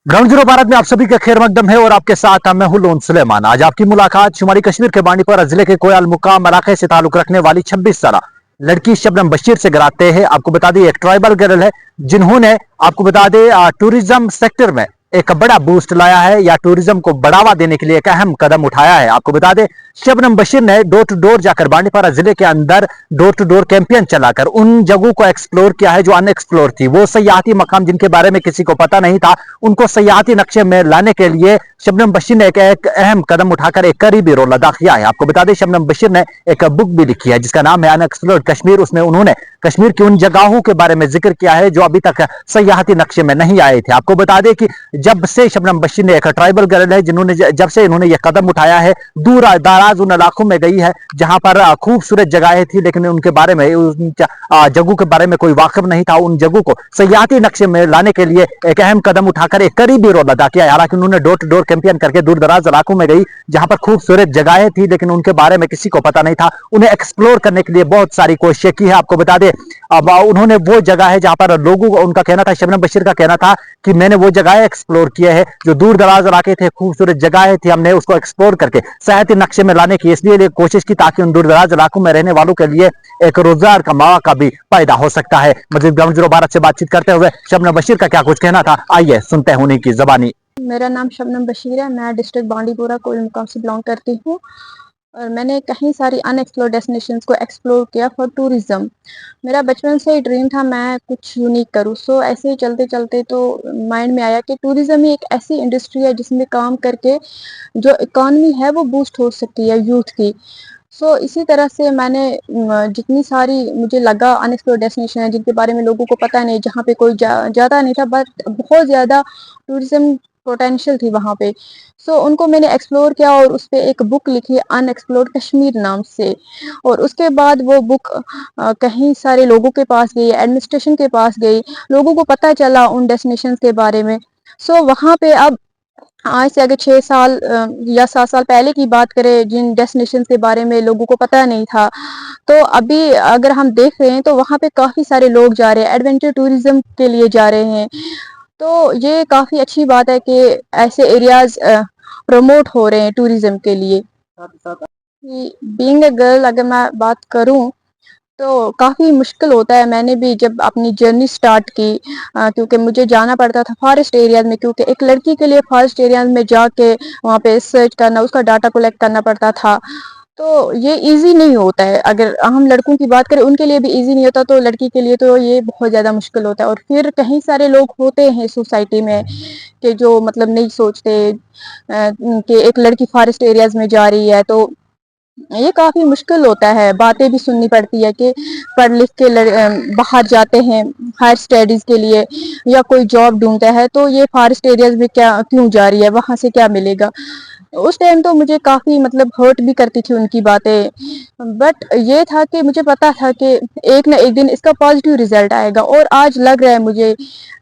Ground zero Bharat में आप सभी का खैर मकदम है और आपके साथ मैं हूं लोन सुलेमान। आज आपकी मुलाकात शुमारी कश्मीर के बांडीपोरा जिले के कोयल मुकाम इलाके से ताल्लुक रखने वाली 26 साल लड़की शबनम बशीर से कराते हैं। आपको बता दें एक ट्राइबल गर्ल है जिन्होंने आपको बता दें टूरिज्म सेक्टर में एक बड़ा बूस्ट लाया है या टूरिज्म को बढ़ावा देने के लिए एक अहम कदम उठाया है। आपको बता दें शबनम बशीर ने डोर टू डोर जाकर बांडीपोरा जिले के अंदर डोर टू डोर कैंपेन चलाकर उन जगहों को एक्सप्लोर किया है जो अनएक्सप्लोर थी। वो सयाहती मकाम जिनके बारे में किसी को पता नहीं था, उनको सयाहती नक्शे में लाने के लिए शबनम बशीर ने एक अहम कदम उठाकर एक करीबी रोल अदा किया है। आपको बता दें शबनम बशीर ने एक बुक भी लिखी है जिसका नाम है अनएक्सप्लोर्ड कश्मीर। उसमें उन्होंने कश्मीर की उन जगहों के बारे में जिक्र किया है जो अभी तक सयाहती नक्शे में नहीं आए थे। आपको बता दें कि जब से शबनम बशीर ने एक ट्राइबल गर्ल है जिन्होंने जब से इन्होंने ये कदम उठाया है, दूर दराज उन इलाकों में गई है जहां पर खूबसूरत जगहें थी लेकिन उनके बारे में उन जगहों के बारे में कोई वाकिफ नहीं था। उन जगहों को सयाहती नक्शे में लाने के लिए एक अहम कदम उठाकर एक करीबी रोल अदा किया है। हालांकि उन्होंने डोर टू डोर कैंपेन करके दूर दराज इलाकों में गई जहां पर खूबसूरत जगहें थी लेकिन उनके बारे में किसी को पता नहीं था। उन्हें एक्सप्लोर करने के लिए बहुत सारी कोशिशें की है। आपको बता दें अब उन्होंने वो जगह है जहां पर लोगों को उनका कहना था, शबनम बशीर का कहना था कि मैंने वो जगह एक्सप्लोर किए हैं जो दूर दराज इलाके थे, खूबसूरत जगहें थी, हमने उसको एक्सप्लोर करके सयाहती नक्शे में लाने की इसलिए कोशिश की ताकि उन दूर दराज इलाकों में रहने वालों के लिए एक रोजगार का मौका भी पैदा हो सकता है। मजीद ग्राउंड जीरो भारत से बातचीत करते हुए शबनम बशीर का क्या कुछ कहना था, आइए सुनते हैं उन्हीं की जबानी। मेरा नाम शबनम बशीर है। मैं डिस्ट्रिक्ट बांडीपोरा कोयल मुकाम से बिलोंग करती हूँ और मैंने कहीं सारी अनएक्सप्लोर डेस्टिनेशंस को एक्सप्लोर किया फॉर टूरिज्म। मेरा बचपन से ही ड्रीम था मैं कुछ यूनिक करूँ। सो ऐसे ही चलते चलते तो माइंड में आया कि टूरिज्म ही एक ऐसी इंडस्ट्री है जिसमें काम करके जो इकॉनमी है वो बूस्ट हो सकती है यूथ की। इसी तरह से मैंने जितनी सारी मुझे लगा अनएक्सप्लोर डेस्टिनेशन है जिनके बारे में लोगों को पता नहीं, जहाँ पे कोई जाता नहीं था, बट बहुत ज़्यादा टूरिज्म पोटेंशियल थी वहाँ पे। उनको मैंने एक्सप्लोर किया और उस पर एक बुक लिखी अनएक्सप्लोर्ड कश्मीर नाम से। और उसके बाद वो बुक कहीं सारे लोगों के पास गई, एडमिनिस्ट्रेशन के पास गई, लोगों को पता चला उन डेस्टिनेशन के बारे में। वहाँ पे अब आज से अगर 6 साल या 7 साल पहले की बात करें जिन डेस्टिनेशन के बारे में लोगों को पता नहीं था, तो अभी अगर हम देख रहे हैं तो वहाँ पे काफ़ी सारे लोग जा रहे हैं, एडवेंचर टूरिज्म के लिए जा रहे हैं। तो ये काफ़ी अच्छी बात है कि ऐसे एरियाज प्रमोट हो रहे हैं टूरिज्म के लिए। बीइंग अ गर्ल अगर मैं बात करूं तो काफ़ी मुश्किल होता है। मैंने भी जब अपनी जर्नी स्टार्ट की, क्योंकि मुझे जाना पड़ता था फॉरेस्ट एरियाज में, क्योंकि एक लड़की के लिए फॉरेस्ट एरियाज में जाके वहाँ पे सर्च करना, उसका डाटा कलेक्ट करना पड़ता था। तो ये इजी नहीं होता है। अगर हम लड़कों की बात करें उनके लिए भी इजी नहीं होता, तो लड़की के लिए तो ये बहुत ज़्यादा मुश्किल होता है। और फिर कहीं सारे लोग होते हैं सोसाइटी में कि जो मतलब नहीं सोचते कि एक लड़की फॉरेस्ट एरियाज में जा रही है, तो ये काफ़ी मुश्किल होता है। बातें भी सुननी पड़ती है कि पढ़ लिख के बाहर जाते हैं हायर स्टडीज़ के लिए या कोई जॉब ढूंढता है, तो ये फॉरेस्ट एरियाज में क्या क्यों जा रही है, वहाँ से क्या मिलेगा। उस टाइम तो मुझे काफ़ी मतलब हर्ट भी करती थी उनकी बातें, बट ये था कि मुझे पता था कि एक ना एक दिन इसका पॉजिटिव रिजल्ट आएगा। और आज लग रहा है मुझे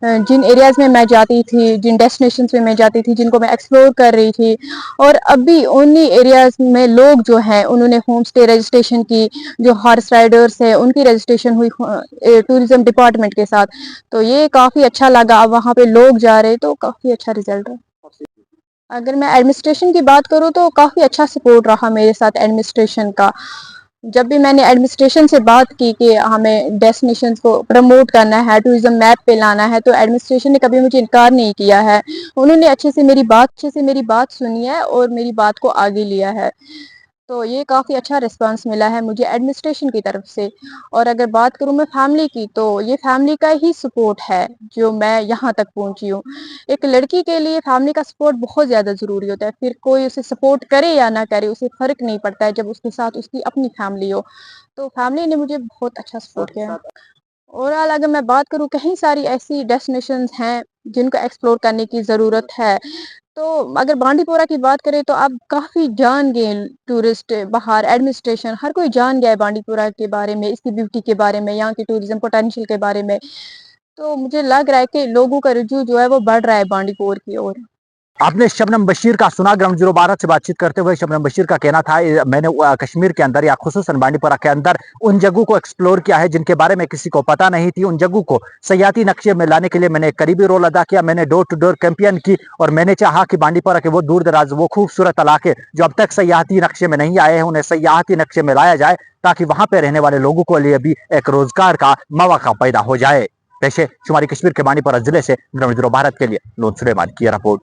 जिन एरियाज में मैं जाती थी, जिन डेस्टिनेशंस में मैं जाती थी, जिनको मैं एक्सप्लोर कर रही थी, और अभी उन्हीं एरियाज में लोग जो हैं उन्होंने होम स्टे रजिस्ट्रेशन की, जो हॉर्स राइडर्स है उनकी रजिस्ट्रेशन हुई टूरिज्म डिपार्टमेंट के साथ। तो ये काफ़ी अच्छा लगा, अब वहाँ पे लोग जा रहे तो काफ़ी अच्छा रिजल्ट है। अगर मैं एडमिनिस्ट्रेशन की बात करूँ तो काफ़ी अच्छा सपोर्ट रहा मेरे साथ एडमिनिस्ट्रेशन का। जब भी मैंने एडमिनिस्ट्रेशन से बात की कि हमें डेस्टिनेशंस को प्रमोट करना है, टूरिज्म मैप पे लाना है, तो एडमिनिस्ट्रेशन ने कभी मुझे इनकार नहीं किया है। उन्होंने अच्छे से मेरी बात सुनी है और मेरी बात को आगे लिया है। तो ये काफ़ी अच्छा रिस्पांस मिला है मुझे एडमिनिस्ट्रेशन की तरफ से। और अगर बात करूँ मैं फैमिली की, तो ये फैमिली का ही सपोर्ट है जो मैं यहाँ तक पहुँची हूँ। एक लड़की के लिए फैमिली का सपोर्ट बहुत ज़्यादा ज़रूरी होता है। फिर कोई उसे सपोर्ट करे या ना करे, उसे फ़र्क नहीं पड़ता है जब उसके साथ उसकी अपनी फैमिली हो। तो फैमिली ने मुझे बहुत अच्छा सपोर्ट किया है। ओवरऑल अगर मैं बात करूँ, कहीं सारी ऐसी डेस्टिनेशंस हैं जिनको एक्सप्लोर करने की ज़रूरत है। तो अगर बांडीपोरा की बात करें तो अब काफ़ी जान गए टूरिस्ट बाहर, एडमिनिस्ट्रेशन हर कोई जान गया है बांडीपोरा के बारे में, इसकी ब्यूटी के बारे में, यहाँ की टूरिज्म पोटेंशियल के बारे में। तो मुझे लग रहा है कि लोगों का रुझान जो है वो बढ़ रहा है बांडीपोर की ओर। आपने शबनम बशीर का सुना। ग्राउंड जीरो भारत से बातचीत करते हुए शबनम बशीर का कहना था मैंने कश्मीर के अंदर या खुसूसन बांडीपुरा के अंदर उन जगहों को एक्सप्लोर किया है जिनके बारे में किसी को पता नहीं थी। उन जगहों को सयाहती नक्शे में लाने के लिए मैंने एक करीबी रोल अदा किया। मैंने डोर टू डोर कैंपेन की और मैंने चाहा कि बांडीपुरा के वो दूर दराज वो खूबसूरत इलाके जो अब तक सयाहती नक्शे में नहीं आए हैं उन्हें सयाहती नक्शे में लाया जाए ताकि वहां पे रहने वाले लोगों के लिए भी एक रोजगार का मौका पैदा हो जाए। पेशे शुमारी कश्मीर के बांडीपुरा जिले से ग्राउंड जीरो भारत के लिए लोन सुलेमान की रिपोर्ट।